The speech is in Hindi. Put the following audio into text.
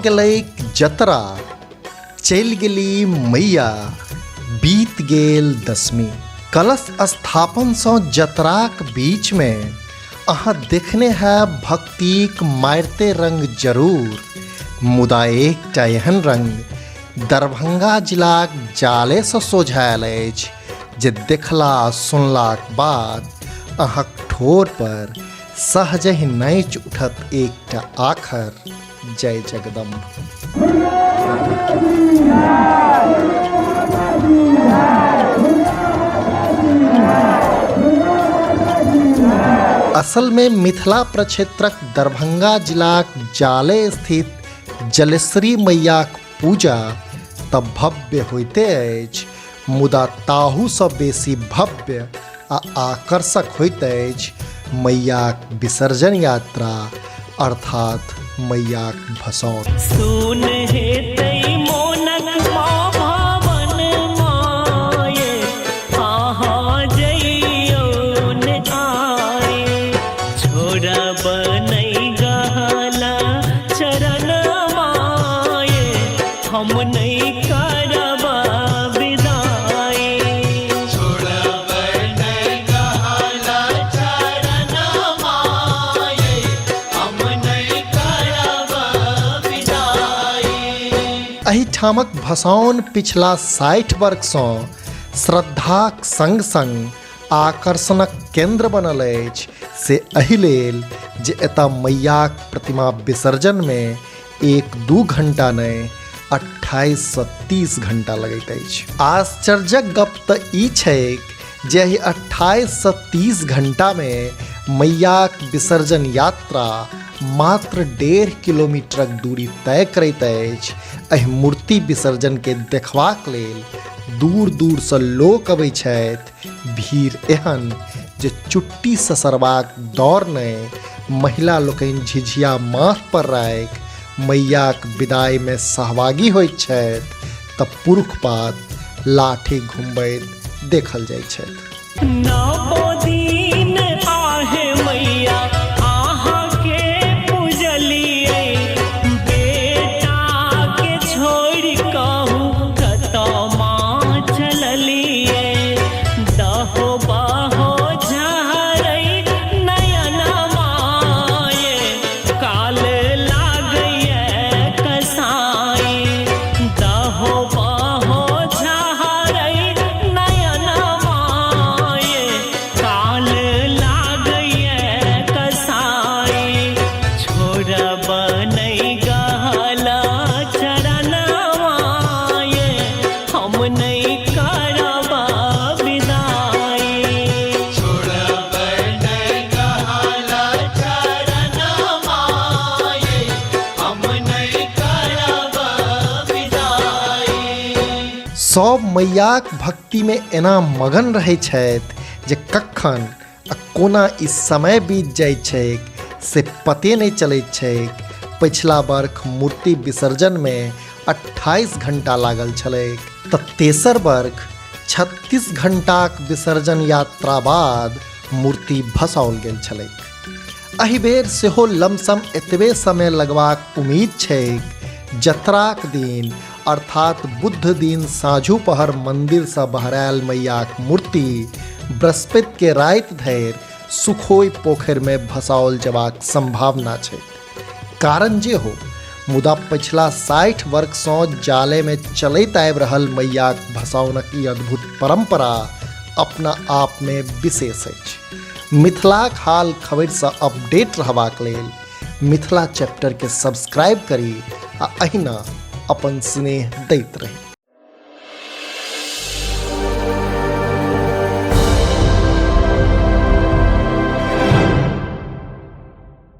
गेलैक जतरा, चलि गेली मैया, बीत गेल दशमी। कलश स्थापन सँ जतराक बीच में अहाँ देखने है भक्तिक मारिते रंग जरूर, मुदा एकटा एहन रंग दरभंगा जिलाक जाले सँ सोझायल अछि जे देखला सुनलाक बाद अहाँक ठोर पर सहजहि नाचि उठत एकटा आखर, जय जगदम्ब। असल में मिथिला प्रक्षेत्रक दरभंगा जिलाक जाले स्थित जलेश्वरी मैयाक पूजा तऽ भव्य होइते अछि, मुदा ताहू सँ बेसी भव्य आ आकर्षक होइत अछि मैयाक विसर्जन यात्रा अर्थात मैयाक भसौन। सुन हेतै मोनक माँ भवन माये, अहाँ जइयौन आए, छोड़ब नहि गहला चरण माये, हम नहि करब विदाई। छोड़ब नहि गहला चरण माये, हम नहि करब विदाई। एहिठामक भसौन पिछला 60 वर्ष सँ श्रद्धाक संग संग आकर्षणक केंद्र बनल अछि, से एहि लेल जे एतय मैयाक प्रतिमा विसर्जन में 1-2 घंटा नहि 28 सँ 30 घंटा लगैत अछि। आश्चर्यक गप तऽ ई छैक जे एहि 28 सँ 30 घंटा में मैयाक विसर्जन यात्रा मात्र 1.5 किलोमीटरक दूरी तय करैत अछि। एहि मूर्ति विसर्जन के देखबाक लेल दूर दूर सँ लोक अबैत छथि। भीड़ एहन जे चुट्टी ससरबाक दौर नहि, महिला लोकनि झिझिया माथ पर राखि मैयाक विदाई में सहभागी होइत छथि तऽ पुरुष पात लाठी घुमबैत देखल जाइत छथि। नवो दिन आहे मैया अहाँ के पूजलियै, बेटा के छोड़ि कहू कतऽ माँ चललियै, दहो बहो झरै नयन माये, काल लागैए कसाई, दहो बहो झरै नयन माये, काल लागैए कसाई, छोड़ब नहि गहला चरण माये, हम नहि करब विदाई। छोड़ब नहि गहला चरण माये, हम नहि करब विदाई। सब मैयाक भक्ति में एना मगन रहै छथि जे कखन आ कोना ई समय बीत जाइत छैक से पते नहि चलैत छैक। पिछला वर्ष मूर्ति विसर्जन में 28 घंटा लागल छलैक तऽ तेसर वर्ष 36 घंटाक विसर्जन यात्रा बाद मूर्ति भसाओल गेल छलैक। एहि बेर सेहो लमसम एतबे समय लगबाक उम्मीद छैक। जतराक दिन अर्थात बुध दिन साँझू पहर मंदिर सँ बहरायल मैयाक मूर्ति बृहस्पति के राति धरि सुखोई पोखरि में भसाओल जेबाक संभावना छै। कारण जे हो, मुदा पिछला 60 वर्ष सँ जाले में चलैत आबि रहल मैयाक भसाओनक ई अद्भुत परंपरा अपना आप में विशेष अछि। मिथिलाक हाल खबर सँ अपडेट रहबाक लेल मिथिला चैप्टर के सब्सक्राइब करी आ अहिना अपन स्नेह दैत रही।